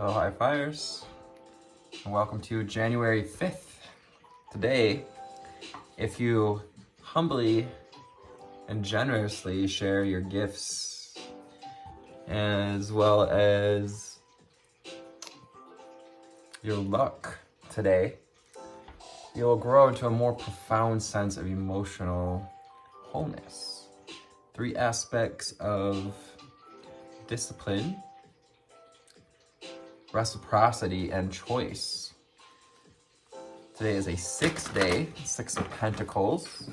Hello, high flyers, and welcome to January 5th. Today, if you humbly and generously share your gifts as well as your luck today, you'll grow into a more profound sense of emotional wholeness. 3 aspects of discipline, reciprocity, and choice. Today is a 6th day, 6 of Pentacles,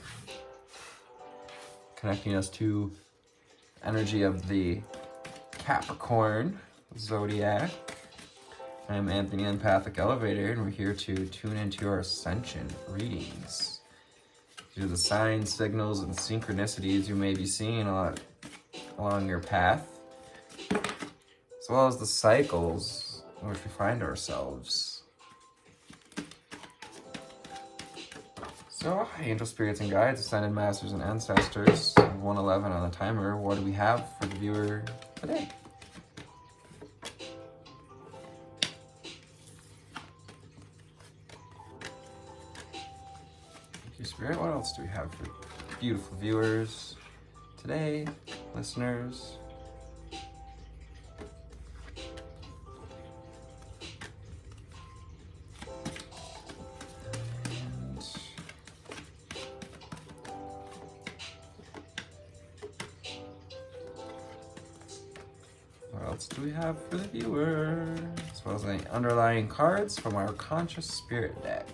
connecting us to energy of the Capricorn zodiac. I'm Anthony, Empathic Elevator, and we're here to tune into our ascension readings. These are the signs, signals, and synchronicities you may be seeing along your path, as well as the cycles in which we find ourselves. So, angel spirits and guides, ascended masters and ancestors, 111 on the timer. What do we have for the viewer today? Thank you, Spirit. What else do we have for beautiful viewers today, listeners? What else do we have for the viewer? As well as the underlying cards from our Conscious Spirit deck.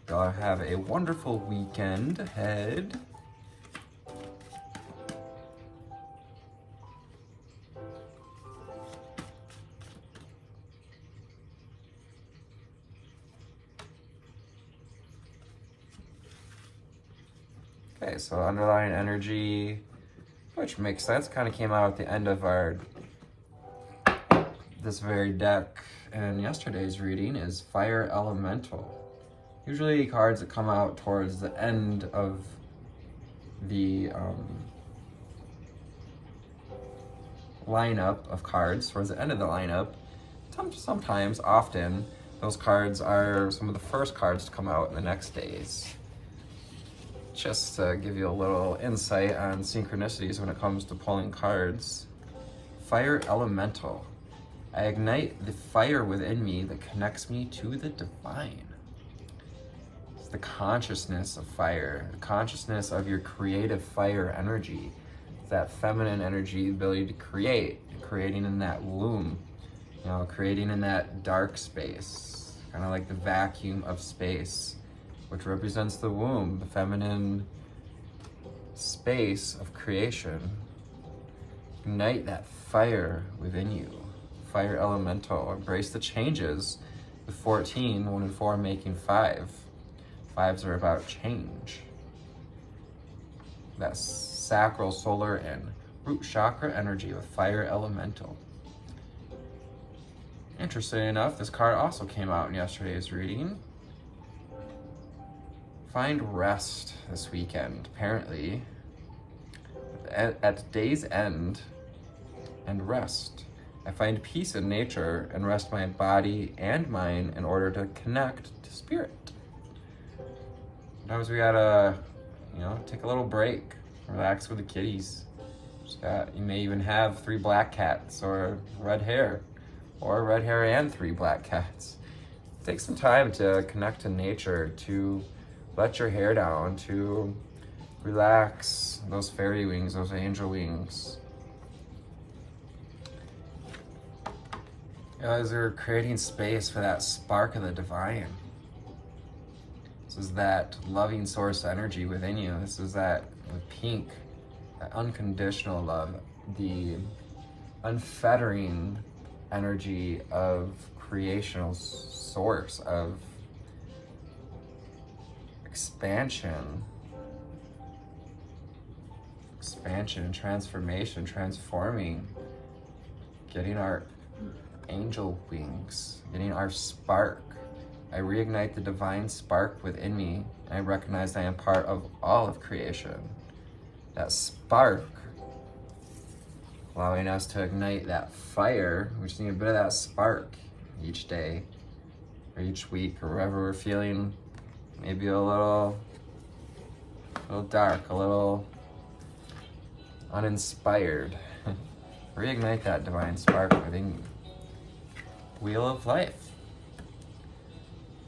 Y'all have a wonderful weekend ahead. Okay, so underlying energy, which makes sense, kind of came out at the end of this very deck, and yesterday's reading is Fire Elemental. Usually cards that come out towards the end of the lineup of cards, towards the end of the lineup, sometimes, often, those cards are some of the first cards to come out in the next days. Just to give you a little insight on synchronicities when it comes to pulling cards. Fire Elemental. I ignite the fire within me that connects me to the divine. It's the consciousness of fire, the consciousness of your creative fire energy. It's that feminine energy, the ability to create, creating in that womb, creating in that dark space, kind of like the vacuum of space, which represents the womb, the feminine space of creation. Ignite that fire within you. Fire Elemental. Embrace the changes. With 14, 1 and 4 making 5. 5s are about change. That sacral, solar, and root chakra energy with Fire Elemental. Interesting enough, this card also came out in yesterday's reading. Find rest this weekend, apparently. At day's end, and rest. I find peace in nature and rest my body and mind in order to connect to spirit. Sometimes we gotta, take a little break, relax with the kitties. You may even have 3 black cats or red hair and 3 black cats. Take some time to connect to nature, to let your hair down, to relax those fairy wings, those angel wings. As you're creating space for that spark of the divine. This is that loving source energy within you. This is that pink, that unconditional love, the unfettering energy of creational source, of expansion, transformation, transforming, getting our angel wings, getting our spark. I reignite the divine spark within me, and I recognize I am part of all of creation. That spark allowing us to ignite that fire. We just need a bit of that spark each day or each week or wherever we're feeling maybe a little dark, a little uninspired. Reignite that divine spark within Wheel of Life.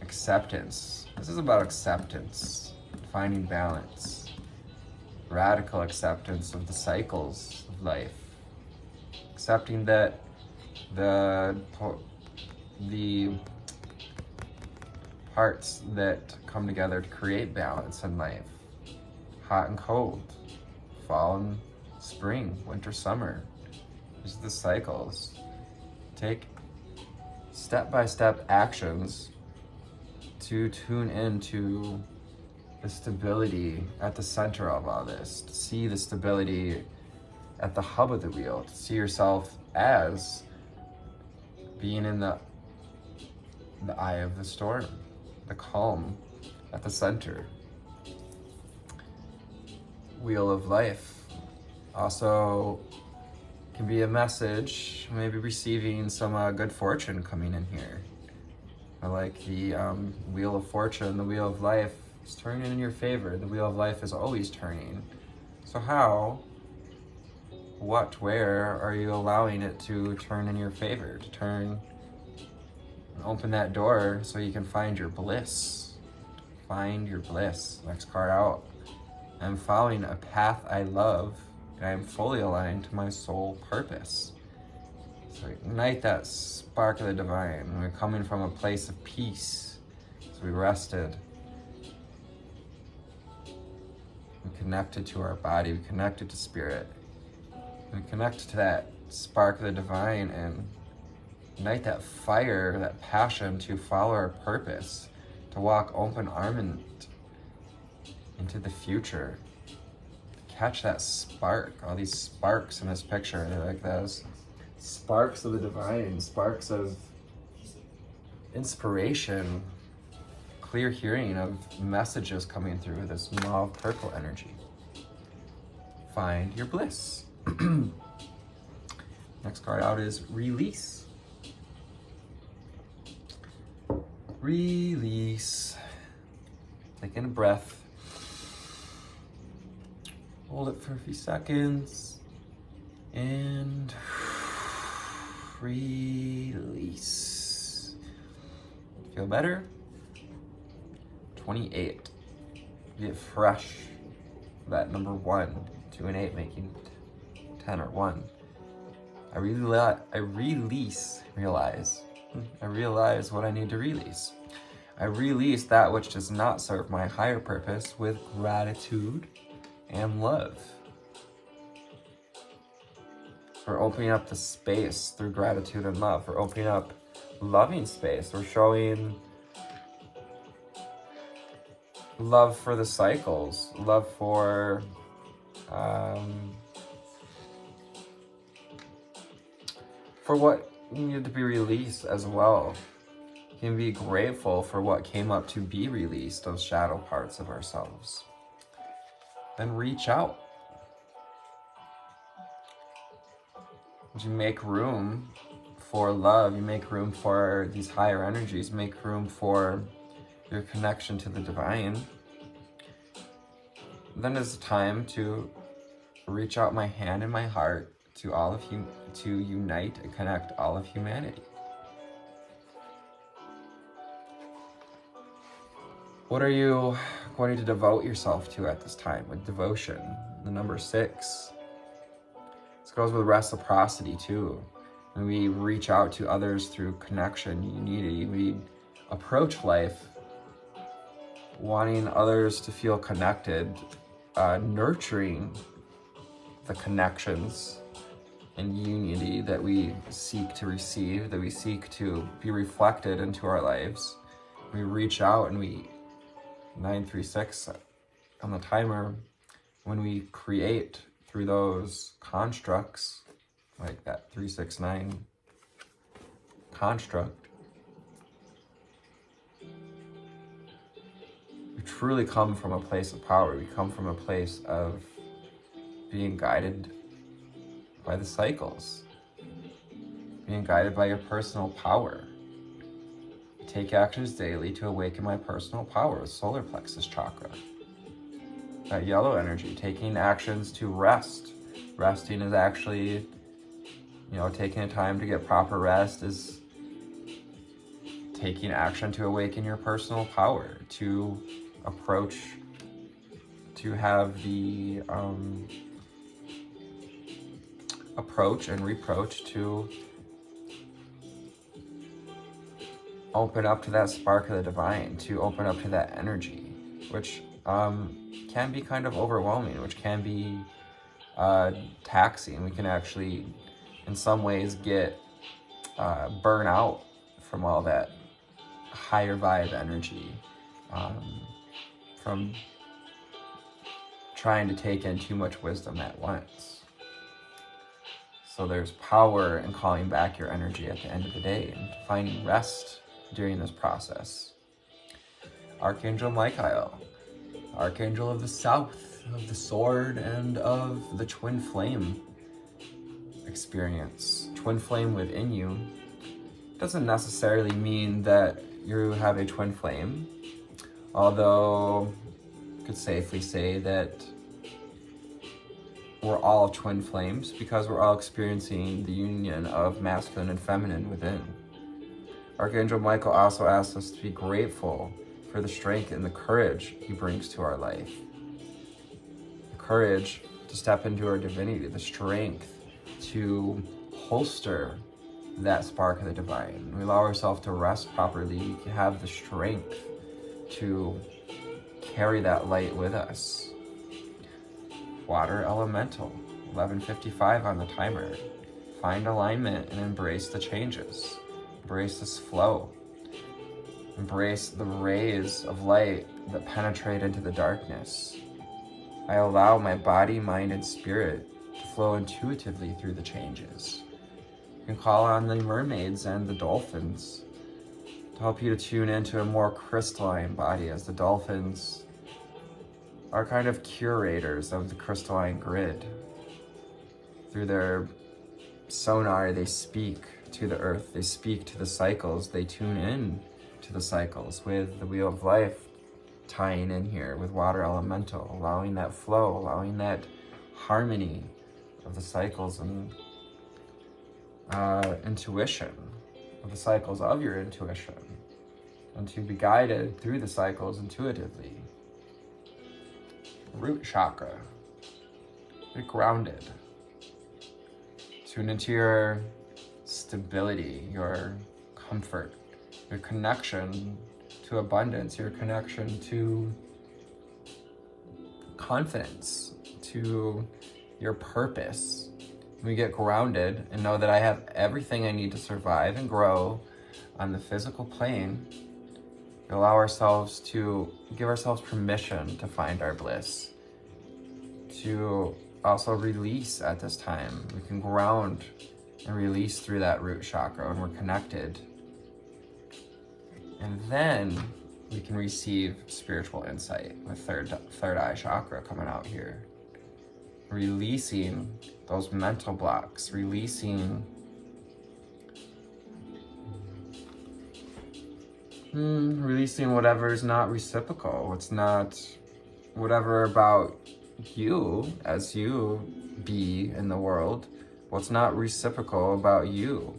Acceptance. This is about acceptance, finding balance, radical acceptance of the cycles of life, accepting that the parts that come together to create balance in life, hot and cold, fall and spring, winter, summer, these are the cycles. Take step-by-step actions to tune into the stability at the center of all this, to see the stability at the hub of the wheel, to see yourself as being in the eye of the storm, the calm at the center. Wheel of Life also can be a message, maybe receiving some good fortune coming in here. I like the Wheel of Fortune, the Wheel of Life is turning in your favor. The Wheel of Life is always turning. So how, what, where are you allowing it to turn in your favor? To turn and open that door so you can find your bliss. Find your bliss. Next card out. I'm following a path I love, and I am fully aligned to my soul purpose. So ignite that spark of the divine. We're coming from a place of peace. So we rested. We connected to our body. We connected to spirit. We connect to that spark of the divine and ignite that fire, that passion to follow our purpose, to walk open-armed into the future. Catch that spark. All these sparks in this picture, they're like those sparks of the divine, sparks of inspiration, clear hearing of messages coming through this mauve purple energy. Find your bliss. Next card out is Release. Release. Take in a breath. Hold it for a few seconds. And release. Feel better? 28. Get fresh. That number 1, 2 and 8 making 10 or 1. I realize what I need to release. I release that which does not serve my higher purpose with gratitude and love. We're opening up the space through gratitude and love. We're opening up loving space. We're showing love for the cycles, love for what needed to be released as well. You can be grateful for what came up to be released, those shadow parts of ourselves. Then reach out. You make room for love, you make room for these higher energies, make room for your connection to the divine. Then it's time to reach out my hand and my heart to all of you, to unite and connect all of humanity. What are you going to devote yourself to at this time with devotion? The number 6. This goes with reciprocity too. When we reach out to others through connection, unity, we approach life wanting others to feel connected, nurturing the connections and unity that we seek to receive, that we seek to be reflected into our lives. We reach out and we 936 on the timer, when we create through those constructs, like that 369 construct, we truly come from a place of power. We come from a place of being guided by the cycles, being guided by your personal power. Take actions daily to awaken my personal power, solar plexus chakra. That yellow energy, taking actions to rest. Resting is actually, taking time to get proper rest is taking action to awaken your personal power, to approach, to have the approach and reproach to open up to that spark of the divine, to open up to that energy, which can be kind of overwhelming, which can be taxing. We can actually, in some ways, get burn out from all that higher vibe energy, from trying to take in too much wisdom at once. So there's power in calling back your energy at the end of the day and finding rest during this process. Archangel Michael, Archangel of the South, of the sword, and of the twin flame experience. Twin flame within you doesn't necessarily mean that you have a twin flame, although you could safely say that we're all twin flames because we're all experiencing the union of masculine and feminine within. Archangel Michael also asks us to be grateful for the strength and the courage he brings to our life. The courage to step into our divinity, the strength to holster that spark of the divine. We allow ourselves to rest properly, to have the strength to carry that light with us. Water elemental, 11:55 on the timer. Find alignment and embrace the changes. Embrace this flow. Embrace the rays of light that penetrate into the darkness. I allow my body, mind, and spirit to flow intuitively through the changes. You can call on the mermaids and the dolphins to help you to tune into a more crystalline body, as the dolphins are kind of curators of the crystalline grid. Through their sonar, they speak to the earth, they speak to the cycles, they tune in to the cycles with the wheel of life tying in here with water elemental, allowing that flow, allowing that harmony of the cycles and intuition, of the cycles of your intuition, and to be guided through the cycles intuitively. Root chakra, get grounded. Tune into your stability, your comfort, your connection to abundance, your connection to confidence, to your purpose. We get grounded and know that I have everything I need to survive and grow on the physical plane. We allow ourselves to give ourselves permission to find our bliss, to also release at this time. We can ground and release through that root chakra when we're connected. And then we can receive spiritual insight with third eye chakra coming out here. Releasing those mental blocks, releasing whatever is not reciprocal. It's not whatever about you as you be in the world. What's not reciprocal about you?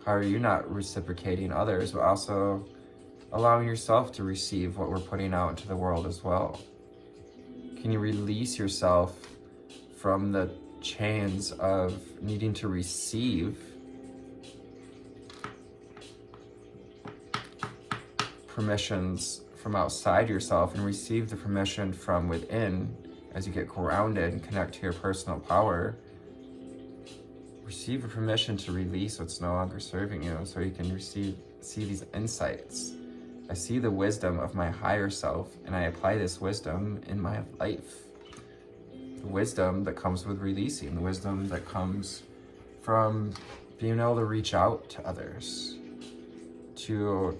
How are you not reciprocating others, but also allowing yourself to receive what we're putting out into the world as well? Can you release yourself from the chains of needing to receive permissions from outside yourself and receive the permission from within as you get grounded and connect to your personal power? Receive a permission to release what's no longer serving you so you can see these insights. I see the wisdom of my higher self and I apply this wisdom in my life. The wisdom that comes with releasing, the wisdom that comes from being able to reach out to others, to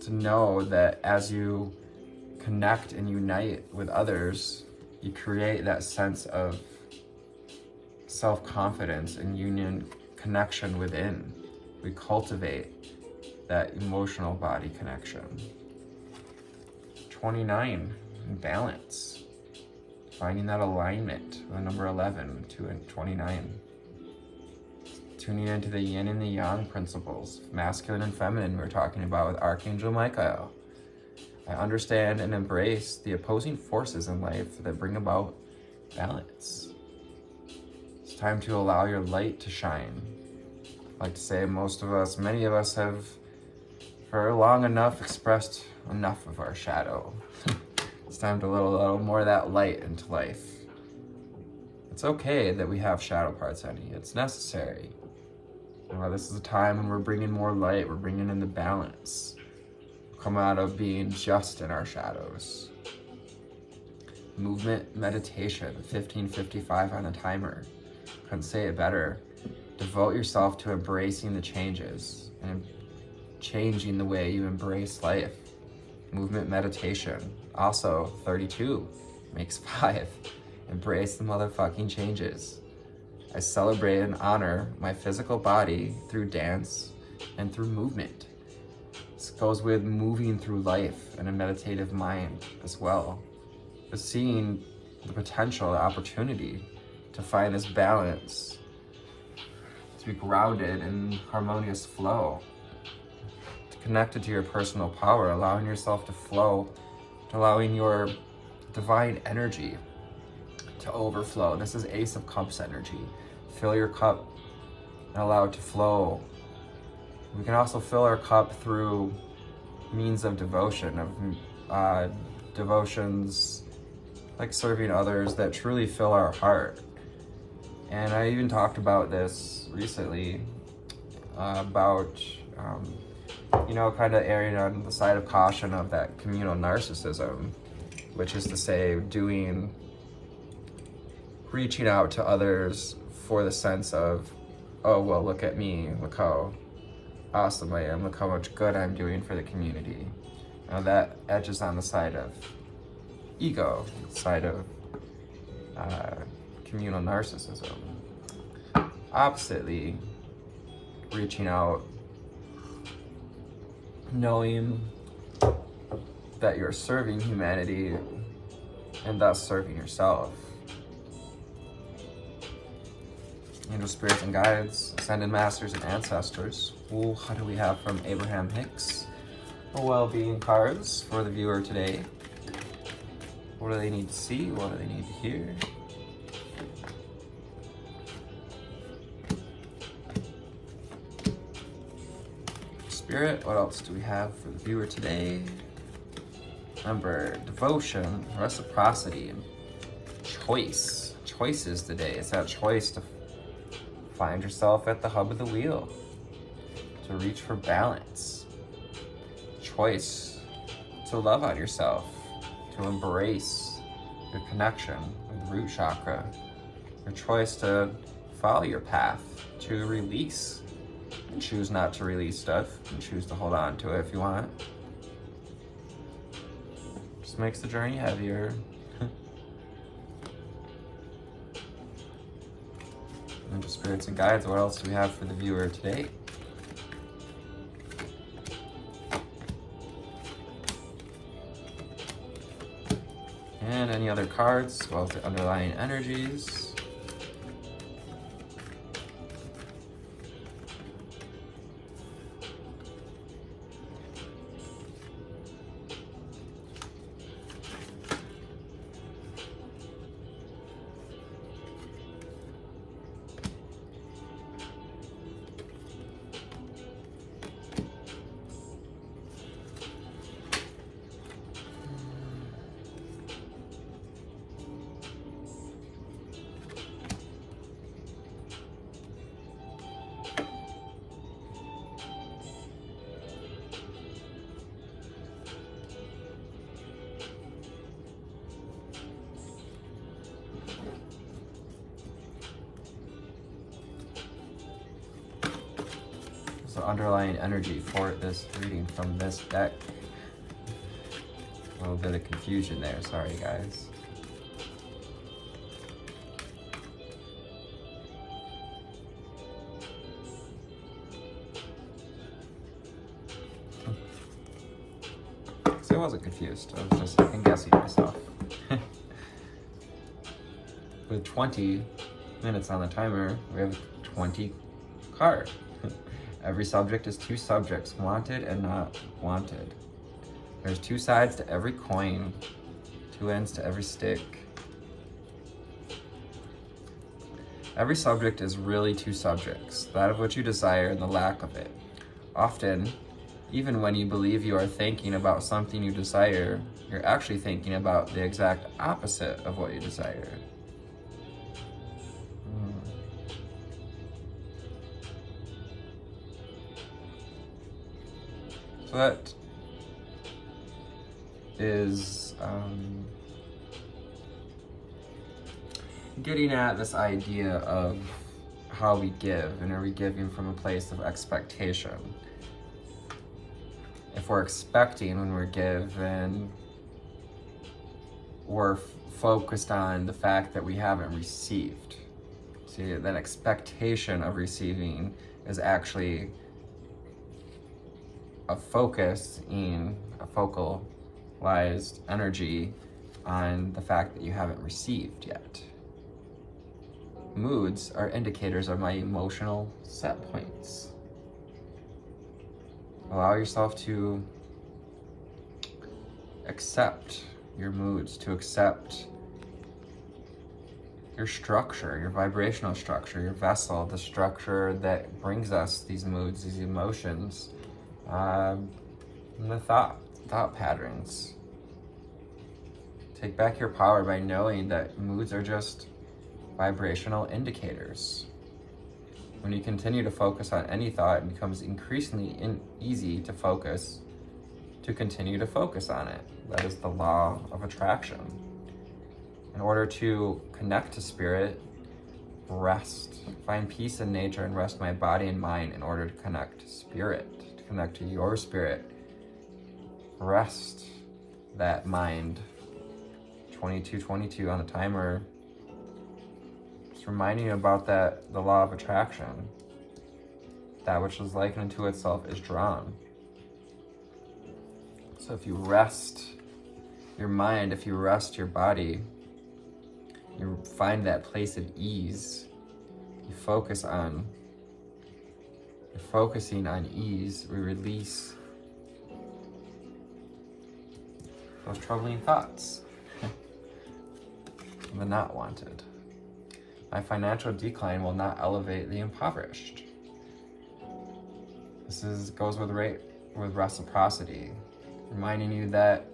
know that as you connect and unite with others, you create that sense of self-confidence and union connection within. We cultivate that emotional body connection. 29, balance. Finding that alignment, the number 11, 2 and 29. Tuning into the yin and the yang principles, masculine and feminine, we're talking about with Archangel Michael. I understand and embrace the opposing forces in life that bring about balance. It's time to allow your light to shine. I like to say many of us have for long enough expressed enough of our shadow. It's time to let a little more of that light into life. It's okay that we have shadow parts, honey. It's necessary. This is a time when we're bringing more light. We're bringing in the balance. Come out of being just in our shadows. Movement meditation, 15:55 on a timer. Couldn't say it better. Devote yourself to embracing the changes and changing the way you embrace life. Movement meditation, also 32 makes 5. Embrace the motherfucking changes. I celebrate and honor my physical body through dance and through movement. This goes with moving through life and a meditative mind as well. But seeing the potential, the opportunity to find this balance, to be grounded in harmonious flow, to connect it to your personal power, allowing yourself to flow, to allowing your divine energy to overflow. This is Ace of Cups energy. Fill your cup and allow it to flow. We can also fill our cup through means of devotion, of devotions like serving others that truly fill our heart. And I even talked about this recently, about, kind of erring on the side of caution of that communal narcissism, which is to say reaching out to others for the sense of, oh, well, look at me, look how awesome I am, look how much good I'm doing for the community. Now that edges on the side of ego, side of communal narcissism. Oppositely, reaching out, knowing that you're serving humanity and thus serving yourself. Angel spirits and guides, ascended masters and ancestors. Ooh, what do we have from Abraham Hicks? Well-being cards for the viewer today. What do they need to see? What do they need to hear? Spirit, what else do we have for the viewer today? Remember, devotion, reciprocity, and choice. Choice is the day. It's that choice to find yourself at the hub of the wheel, to reach for balance. Choice to love on yourself, to embrace your connection with the root chakra. Your choice to follow your path, to release, and choose not to release stuff, and choose to hold on to it if you want. Just makes the journey heavier. Angel spirits and guides, what else do we have for the viewer today? And any other cards, as well as the underlying energies. So underlying energy for this reading from this deck. A little bit of confusion there, sorry guys. wasn't confused. I was just second guessing myself. With 20 minutes on the timer, we have 20 cards. Every subject is 2 subjects, wanted and not wanted. There's 2 sides to every coin, 2 ends to every stick. Every subject is really 2 subjects, that of what you desire and the lack of it. Often, even when you believe you are thinking about something you desire, you're actually thinking about the exact opposite of what you desire. So that is getting at this idea of how we give, and are we giving from a place of expectation? If we're expecting when we give, then we're focused on the fact that we haven't received. See, that expectation of receiving is actually a focus in a focalized energy on the fact that you haven't received yet. Moods are indicators of my emotional set points. Allow yourself to accept your moods, to accept your structure, your vibrational structure, your vessel, the structure that brings us these moods, these emotions, and the thought patterns. Take back your power by knowing that moods are just vibrational indicators. When you continue to focus on any thought, it becomes increasingly easy to continue to focus on it. That is the law of attraction. In order to connect to spirit, rest. Find peace in nature and rest my body and mind in order to connect to spirit, to connect to your spirit. Rest that mind. 2222 on the timer. Just reminding you about that, the law of attraction. That which is likened to itself is drawn. So if you rest your mind, if you rest your body, you find that place of ease. You're focusing on ease. We release those troubling thoughts. The not wanted. My financial decline will not elevate the impoverished. This goes with reciprocity, reminding you that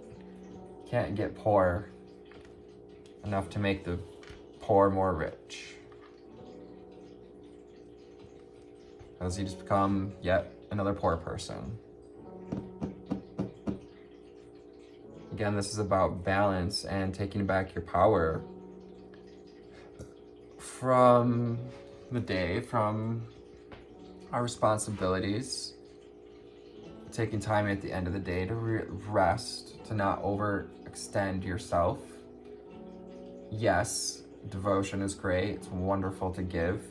you can't get poor enough to make the poor more rich. As you just become yet another poor person. Again, this is about balance and taking back your power from the day, from our responsibilities, taking time at the end of the day to rest, to not overextend yourself. Yes, devotion is great, it's wonderful to give.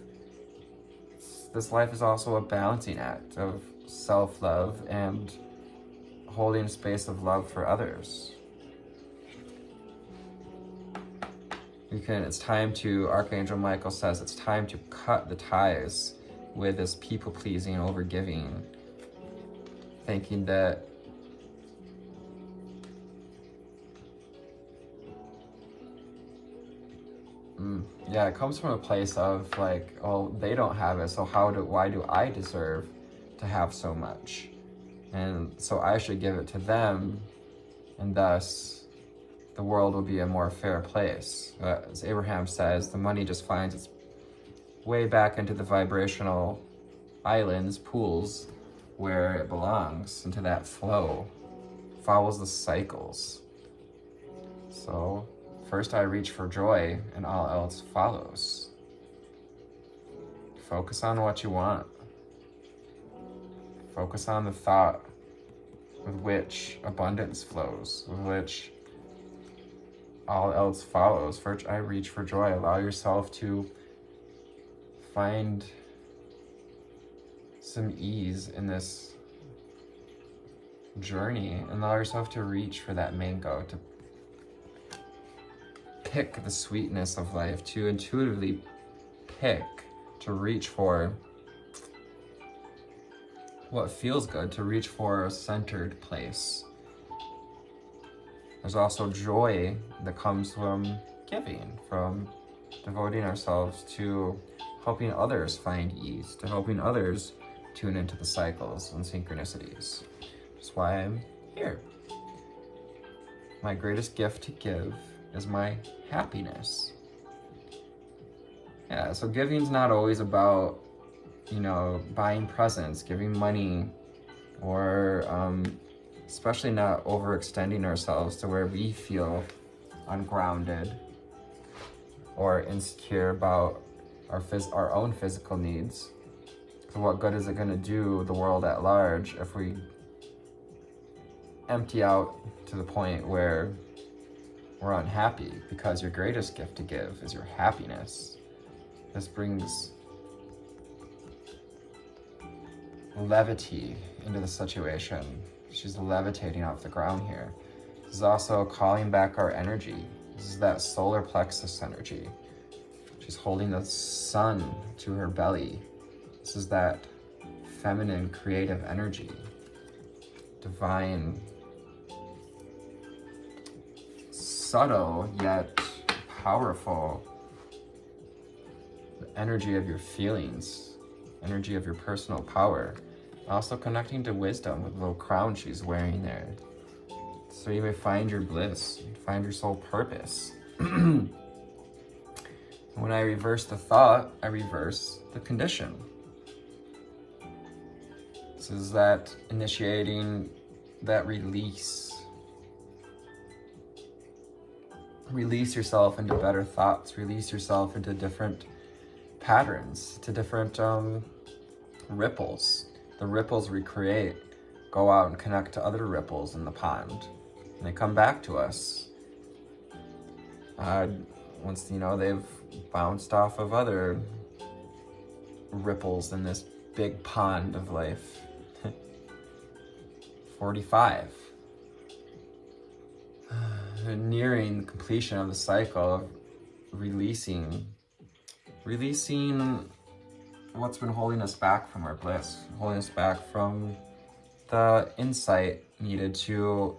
This life is also a balancing act of self-love and holding a space of love for others. It's time to, Archangel Michael says, it's time to cut the ties with this people-pleasing and over-giving, thinking that it comes from a place of like, oh, they don't have it, so why do I deserve to have so much? And so I should give it to them, and thus the world will be a more fair place. As Abraham says, the money just finds its way back into the vibrational islands, pools, where it belongs, into that flow, follows the cycles. So first I reach for joy and all else follows. Focus on what you want. Focus on the thought with which abundance flows, with which all else follows. First I reach for joy. Allow yourself to find some ease in this journey and allow yourself to reach for that mango, to pick the sweetness of life, to intuitively pick, to reach for what feels good, to reach for a centered place. There's also joy that comes from giving, from devoting ourselves to helping others find ease, to helping others tune into the cycles and synchronicities. That's why I'm here. My greatest gift to give is my happiness. Yeah, so giving's not always about, buying presents, giving money, or especially not overextending ourselves to where we feel ungrounded or insecure about our own physical needs. So what good is it going to do the world at large if we empty out to the point where we're unhappy? Because your greatest gift to give is your happiness. This brings levity into the situation. She's levitating off the ground here. This is also calling back our energy. This is that solar plexus energy. She's holding the sun to her belly. This is that feminine creative energy. Divine, subtle yet powerful. The energy of your feelings, energy of your personal power. Also connecting to wisdom with the little crown she's wearing there. So you may find your bliss, find your soul purpose. When I reverse the thought, I reverse the condition. This is that initiating that release. Release yourself into better thoughts. Release yourself into different patterns, to different ripples. The ripples we create go out and connect to other ripples in the pond, and they come back to us. Once they've bounced off of other ripples in this big pond of life. 45. Nearing completion of the cycle of releasing what's been holding us back from our bliss, holding us back from the insight needed to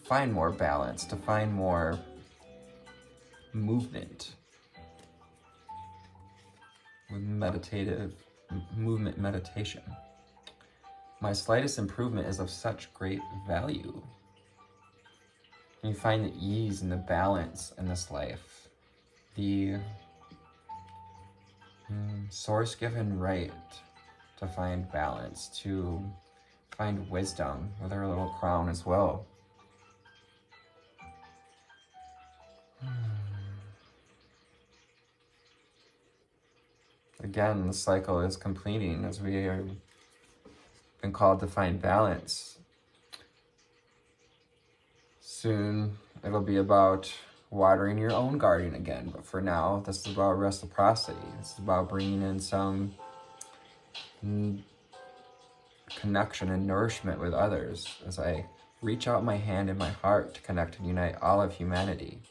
find more balance, to find more movement with meditation. My slightest improvement is of such great value. And you find the ease and the balance in this life, the source-given right to find balance, to find wisdom with our little crown as well. Again, the cycle is completing as we are been called to find balance. Soon it'll be about watering your own garden again, but for now, this is about reciprocity. This is about bringing in some connection and nourishment with others as I reach out my hand and my heart to connect and unite all of humanity.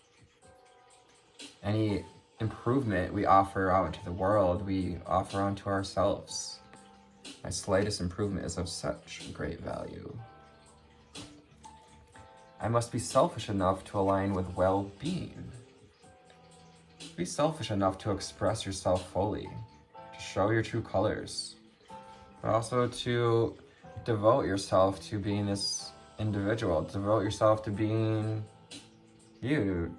Any improvement we offer out into the world, we offer onto ourselves. My slightest improvement is of such great value. I must be selfish enough to align with well-being. Be selfish enough to express yourself fully, to show your true colors, but also to devote yourself to being this individual, devote yourself to being you,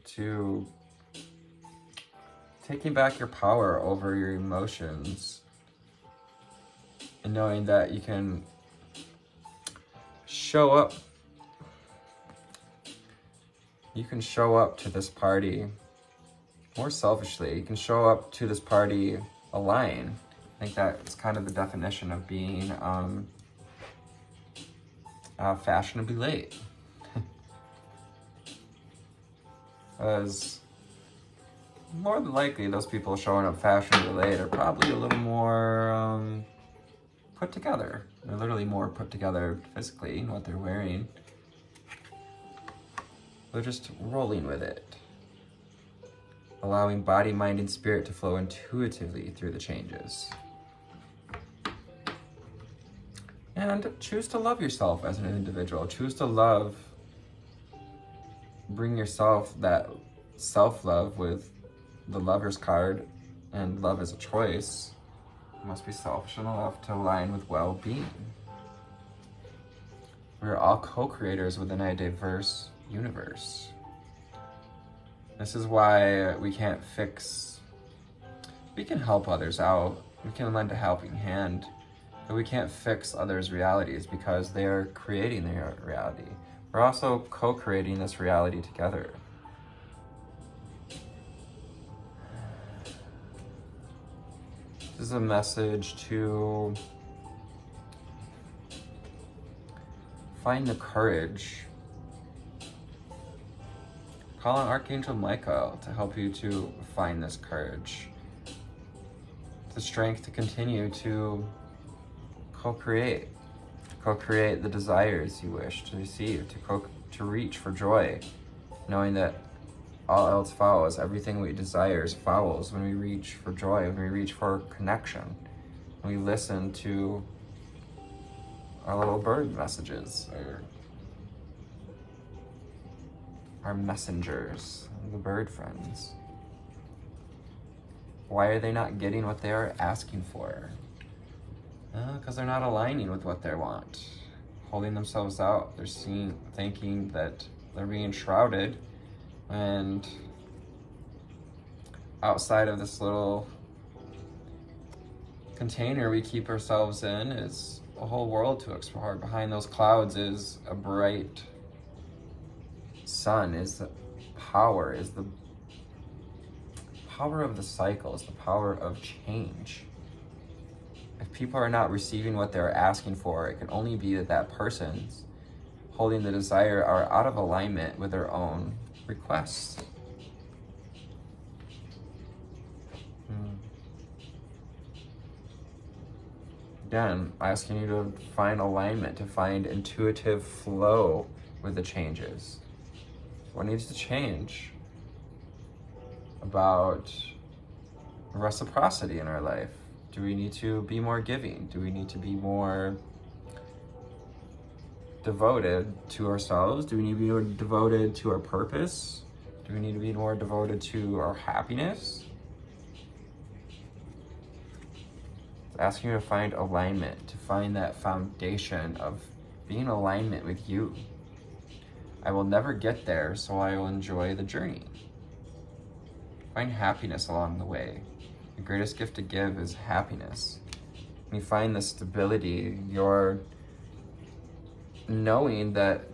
to taking back your power over your emotions, and knowing that you can show up. You can show up to this party more selfishly. You can show up to this party aligned. I think that's kind of the definition of being fashionably late. Because more than likely, those people showing up fashionably late are probably a little more put together, They're literally more put together physically in what they're wearing. They're just rolling with it. Allowing body, mind, and spirit to flow intuitively through the changes. And choose to love yourself as an individual. Choose to love. Bring yourself that self-love with the Lover's card, and love is a choice. You must be selfish enough to align with well-being. We're all co-creators within a diverse universe. This is why we can't fix. We can help others out. We can lend a helping hand, but we can't fix others' realities because they are creating their reality. We're also co-creating this reality together. This is a message to find the courage. Call on Archangel Michael to help you to find this courage. The strength to continue to co-create. Co-create the desires you wish to receive, to reach for joy, knowing that all else follows. Everything we desire follows when we reach for joy, when we reach for connection, when we listen to our little bird messages, or our messengers, the bird friends. Why are they not getting what they are asking for? Because they're not aligning with what they want, holding themselves out. They're thinking that they're being shrouded, and outside of this little container we keep ourselves in is a whole world to explore. Behind those clouds is a bright sun, is the power of the cycle, is the power of change. If people are not receiving what they're asking for, it can only be that that person's holding the desire are out of alignment with their own requests. Again, asking you to find alignment, to find intuitive flow with the changes. What needs to change about reciprocity in our life? Do we need to be more giving? Do we need to be more devoted to ourselves? Do we need to be more devoted to our purpose? Do we need to be more devoted to our happiness? It's asking you to find alignment, to find that foundation of being in alignment with you. I will never get there, so I will enjoy the journey. Find happiness along the way. The greatest gift to give is happiness. When you find the stability, you're knowing that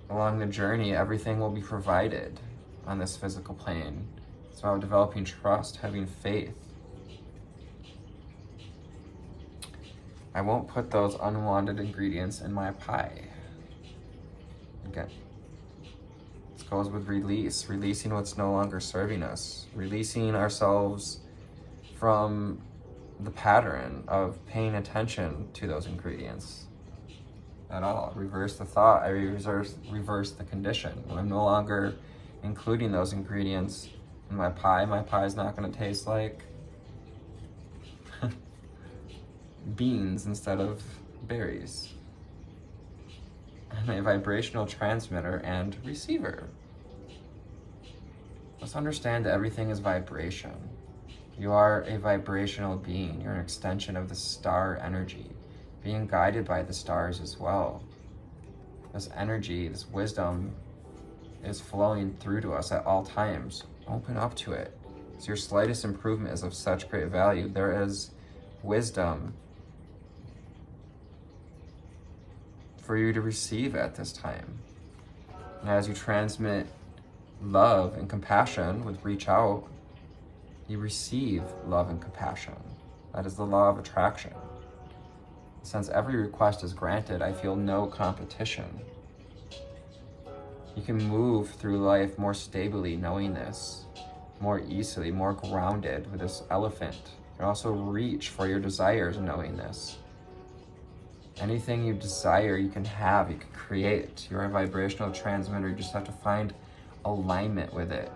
along the journey, everything will be provided on this physical plane. It's about developing trust, having faith. I won't put those unwanted ingredients in my pie. Again, this goes with release, releasing what's no longer serving us, releasing ourselves from the pattern of paying attention to those ingredients at all. Reverse the thought, I reverse the condition. When I'm no longer including those ingredients in my pie is not going to taste like beans instead of berries. I'm a vibrational transmitter and receiver. Let's understand that everything is vibration. You are a vibrational being. You're an extension of the star energy, being guided by the stars as well. This energy, this wisdom is flowing through to us at all times. Open up to it. So your slightest improvement is of such great value. There is wisdom for you to receive at this time. And as you transmit love and compassion with reach out, you receive love and compassion. That is the law of attraction. Since every request is granted, I feel no competition. You can move through life more stably knowing this, more easily, more grounded with this elephant. You can also reach for your desires knowing this. Anything you desire, you can have, you can create. You're a vibrational transmitter. You just have to find alignment with it.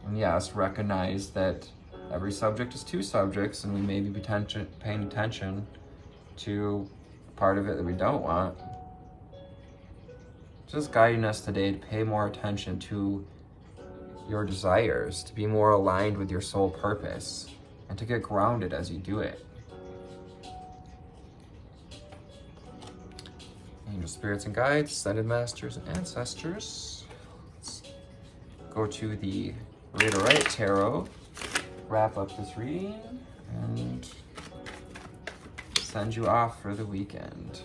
And yes, recognize that every subject is two subjects, and we may be paying attention to part of it that we don't want. Just guiding us today to pay more attention to your desires, to be more aligned with your soul purpose, and to get grounded as you do it. Angel spirits and guides, ascended masters and ancestors. Let's go to the Rider-Right Tarot, wrap up this reading, and send you off for the weekend.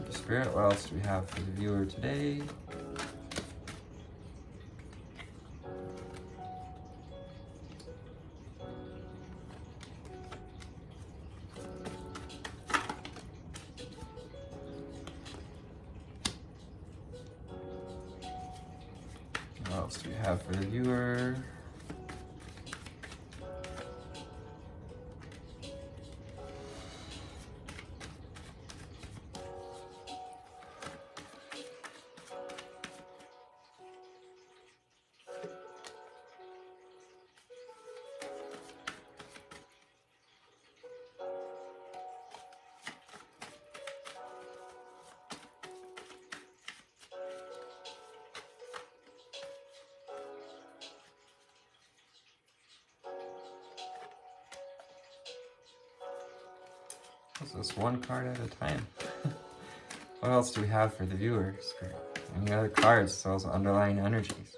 Spirit, what else do we have for the viewer today? What else do we have for the viewer? This is one card at a time. What else do we have for the viewer, Spirit? Any other cards, those underlying energies?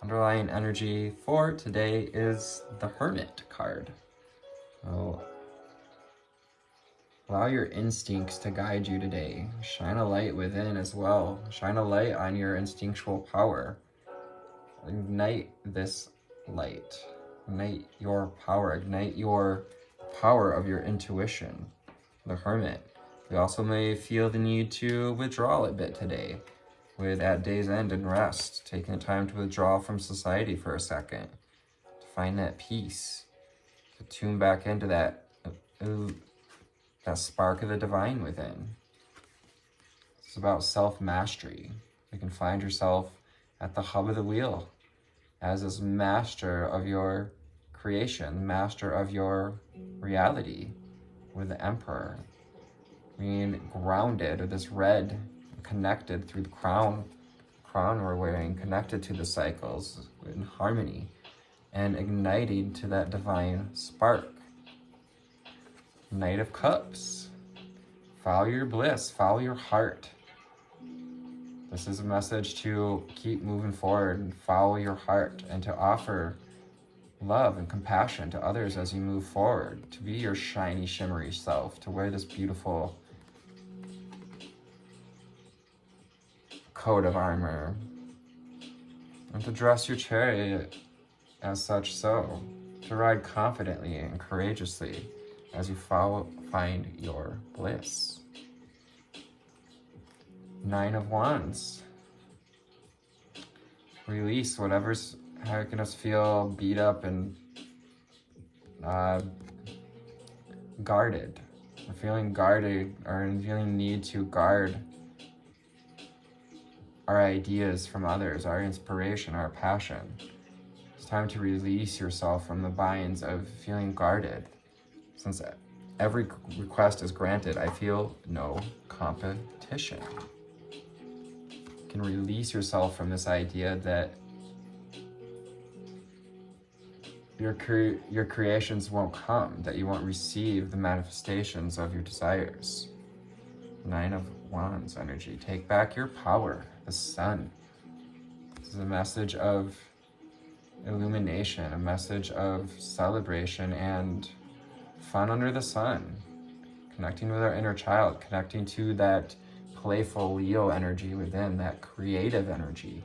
Underlying energy for today is the Hermit card. So, allow your instincts to guide you today. Shine a light within as well. Shine a light on your instinctual power. Ignite this light. Ignite your power. Ignite your power of your intuition. The Hermit. We also may feel the need to withdraw a bit today, with at day's end and rest, taking the time to withdraw from society for a second, to find that peace, to tune back into that spark of the divine within. It's about self-mastery. You can find yourself at the hub of the wheel as this master of your creation, master of your reality, with the Emperor, being grounded with this red, connected through the crown we're wearing, connected to the cycles in harmony, and igniting to that divine spark. Knight of Cups. Follow your bliss, follow your heart. This is a message to keep moving forward and follow your heart, and to offer love and compassion to others as you move forward, to be your shiny, shimmery self, to wear this beautiful coat of armor, and to dress your chariot as such, so to ride confidently and courageously as you find your bliss. 9 of Wands. Release whatever's making us feel beat up and guarded. We're feeling guarded, or feeling need to guard our ideas from others, our inspiration, our passion. It's time to release yourself from the binds of feeling guarded. Since every request is granted, I feel no competition. You can release yourself from this idea that your creations won't come, that you won't receive the manifestations of your desires. 9 of Wands energy. Take back your power. The Sun. This is a message of illumination, a message of celebration and fun under the sun. Connecting with our inner child, connecting to that playful Leo energy within, that creative energy.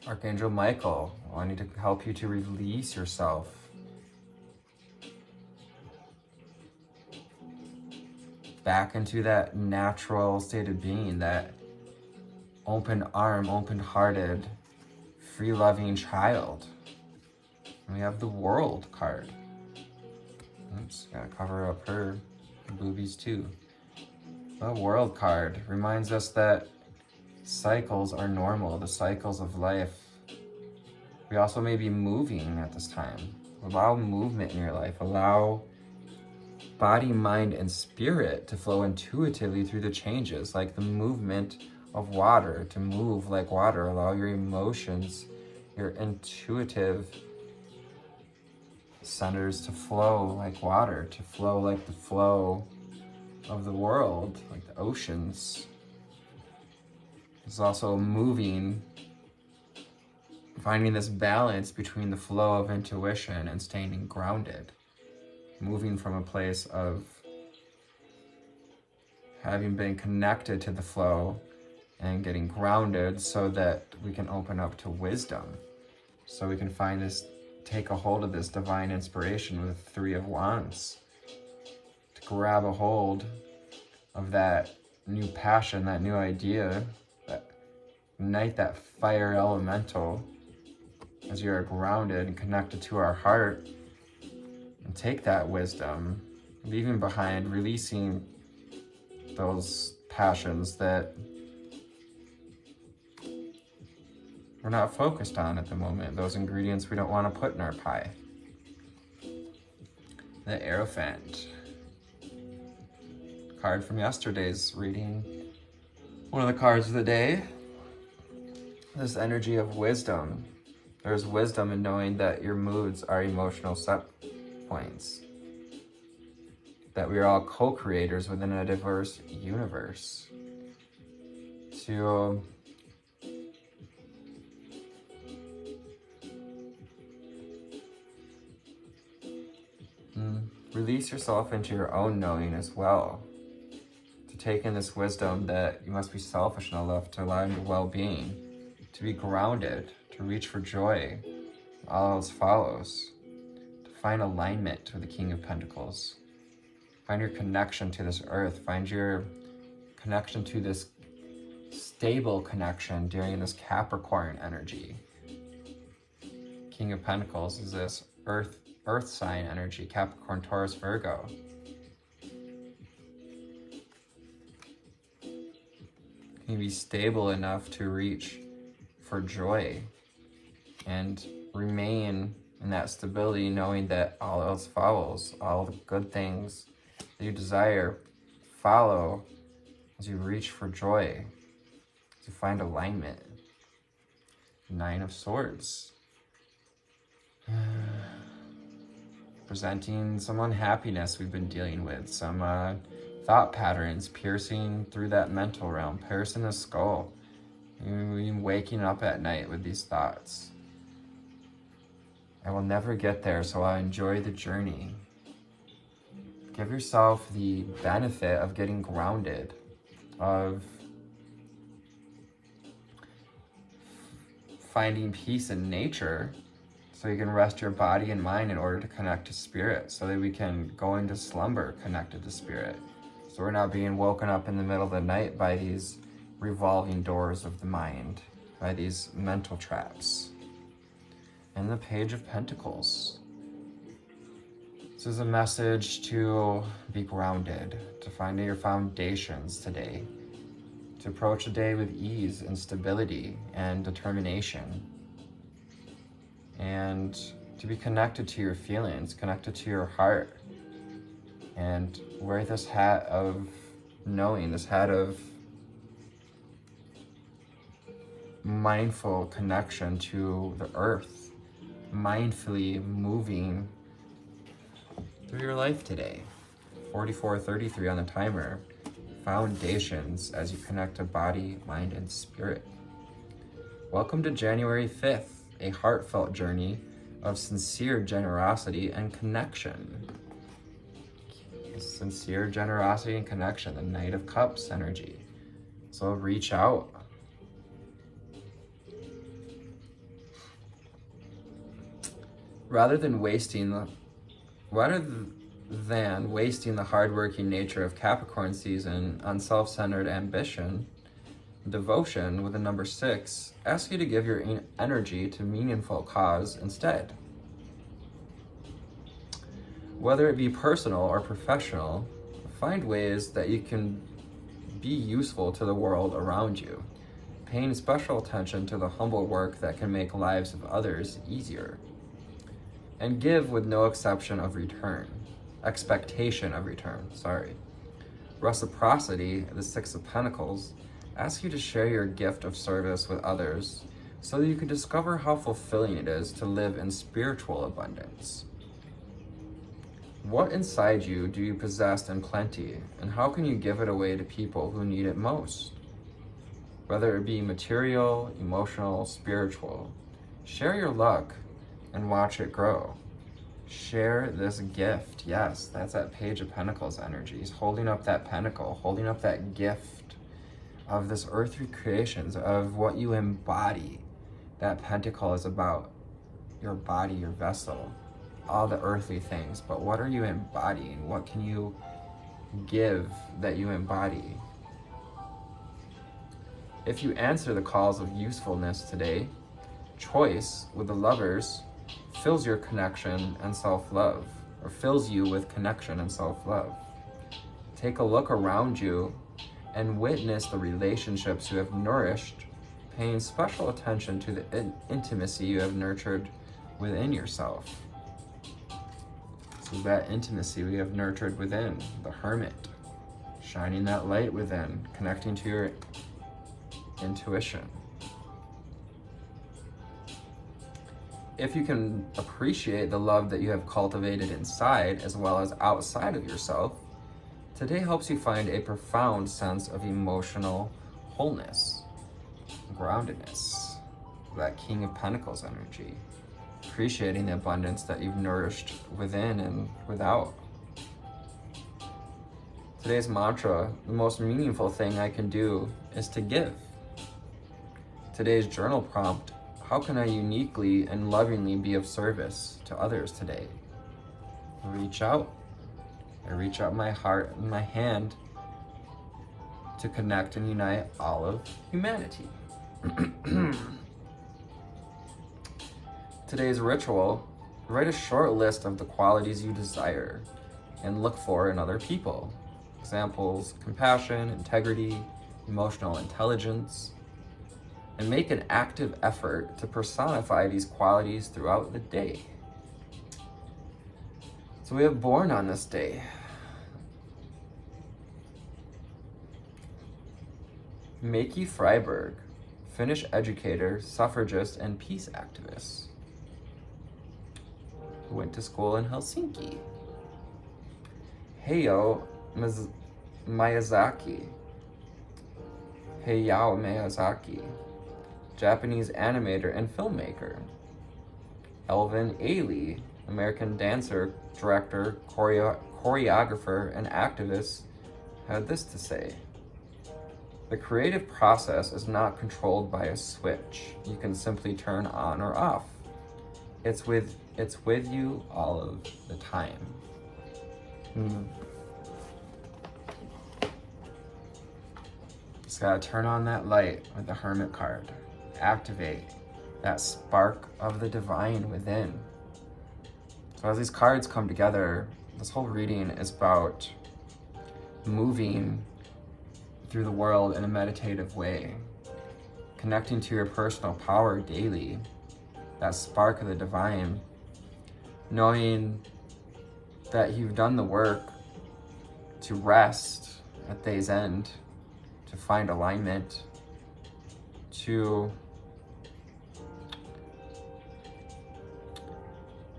Archangel Michael, wanting to help you to release yourself back into that natural state of being, that open arm, open-hearted, free-loving child. And we have the World card. Oops, gotta cover up her boobies too. The World card reminds us that cycles are normal, the cycles of life. We also may be moving at this time. Allow movement in your life. Allow body, mind, and spirit to flow intuitively through the changes, like the movement of water, to move like water. Allow your emotions, your intuitive centers to flow like water, to flow like the flow of the world, like the oceans. It's also moving, finding this balance between the flow of intuition and staying grounded. Moving from a place of having been connected to the flow and getting grounded so that we can open up to wisdom. So we can find this, take a hold of this divine inspiration with 3 of Wands. To grab a hold of that new passion, that new idea, that ignite that fire elemental as you are grounded and connected to our heart, and take that wisdom, leaving behind, releasing those passions that we're not focused on at the moment, those ingredients we don't want to put in our pie. The Hierophant card from yesterday's reading, one of the cards of the day, this energy of wisdom. There's wisdom in knowing that your moods are emotional set points, that we are all co-creators within a diverse universe. To release yourself into your own knowing as well. To take in this wisdom that you must be selfish enough to allow your well-being, to be grounded, to reach for joy. All else follows. To find alignment with the King of Pentacles. Find your connection to this earth. Find your connection to this stable connection during this Capricorn energy. King of Pentacles is this earth sign energy, Capricorn, Taurus, Virgo. Can you be stable enough to reach for joy and remain in that stability, knowing that all else follows, all the good things that you desire follow as you reach for joy, to find alignment. 9 of Swords. Presenting some unhappiness we've been dealing with, some thought patterns piercing through that mental realm, piercing the skull. You're waking up at night with these thoughts. I will never get there, so I'll enjoy the journey. Give yourself the benefit of getting grounded, of finding peace in nature, so you can rest your body and mind in order to connect to spirit, so that we can go into slumber connected to spirit. So we're not being woken up in the middle of the night by these revolving doors of the mind, by these mental traps. And the Page of Pentacles. This is a message to be grounded, to find your foundations today, to approach the day with ease and stability and determination, and to be connected to your feelings, connected to your heart, and wear this hat of knowing, this hat of mindful connection to the earth, mindfully moving through your life today. 44:33 on the timer. Foundations as you connect to body, mind, and spirit. Welcome to January 5th, a heartfelt journey of sincere generosity and connection. Sincere generosity and connection, the Knight of Cups energy. So reach out. Rather than than wasting the hardworking nature of Capricorn season on self-centered ambition, devotion with the number 6 asks you to give your energy to meaningful cause instead. Whether it be personal or professional, find ways that you can be useful to the world around you, paying special attention to the humble work that can make lives of others easier. And give with no expectation of return. Reciprocity, the 6 of Pentacles, asks you to share your gift of service with others so that you can discover how fulfilling it is to live in spiritual abundance. What inside you do you possess in plenty, and how can you give it away to people who need it most? Whether it be material, emotional, spiritual, share your luck and watch it grow. Share this gift. Yes, that's that Page of Pentacles energy. He's holding up that pentacle, holding up that gift of this earthly creations, of what you embody. That pentacle is about your body, your vessel, all the earthly things. But what are you embodying? What can you give that you embody? If you answer the calls of usefulness today, choice with the Lovers fills your connection and self-love, or fills you with connection and self-love. Take a look around you and witness the relationships you have nourished, paying special attention to the intimacy you have nurtured within yourself. So that intimacy we have nurtured within, the Hermit, shining that light within, connecting to your intuition. If you can appreciate the love that you have cultivated inside as well as outside of yourself, today helps you find a profound sense of emotional wholeness, groundedness, that King of Pentacles energy, appreciating the abundance that you've nourished within and without. Today's mantra, the most meaningful thing I can do is to give. Today's journal prompt, how can I uniquely and lovingly be of service to others today? Reach out. I reach out my heart and my hand to connect and unite all of humanity. Today's ritual, write a short list of the qualities you desire and look for in other people. Examples: compassion, integrity, emotional intelligence, and make an active effort to personify these qualities throughout the day. So we have born on this day. Makey Freiberg, Finnish educator, suffragist, and peace activist, who went to school in Helsinki. Hayao Miyazaki, Japanese animator and filmmaker. Elvin Ailey, American dancer, director, choreographer, and activist, had this to say: the creative process is not controlled by a switch you can simply turn on or off. It's with you all of the time. Just gotta turn on that light with the Hermit card. Activate that spark of the divine within. So as these cards come together, this whole reading is about moving through the world in a meditative way, connecting to your personal power daily, that spark of the divine, knowing that you've done the work to rest at day's end, to find alignment, to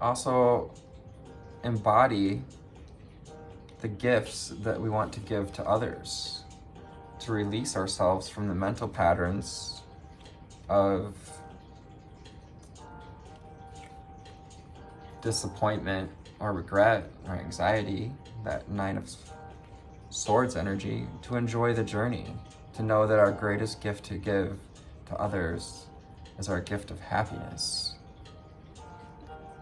also embody the gifts that we want to give to others, to release ourselves from the mental patterns of disappointment or regret or anxiety, that Nine of Swords energy, to enjoy the journey, to know that our greatest gift to give to others is our gift of happiness.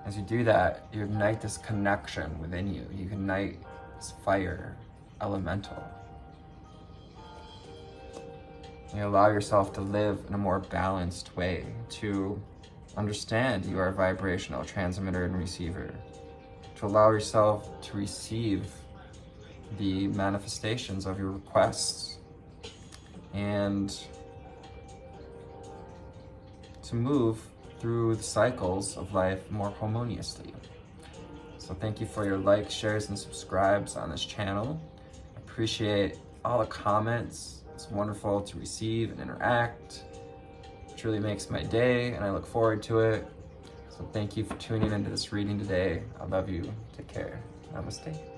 As you do that, you ignite this connection within you. You ignite this fire, elemental. You allow yourself to live in a more balanced way, to understand you are a vibrational transmitter and receiver, to allow yourself to receive the manifestations of your requests, and to move through the cycles of life more harmoniously. So thank you for your likes, shares, and subscribes on this channel. I appreciate all the comments. It's wonderful to receive and interact. It truly makes my day, and I look forward to it. So thank you for tuning into this reading today. I love you. Take care. Namaste.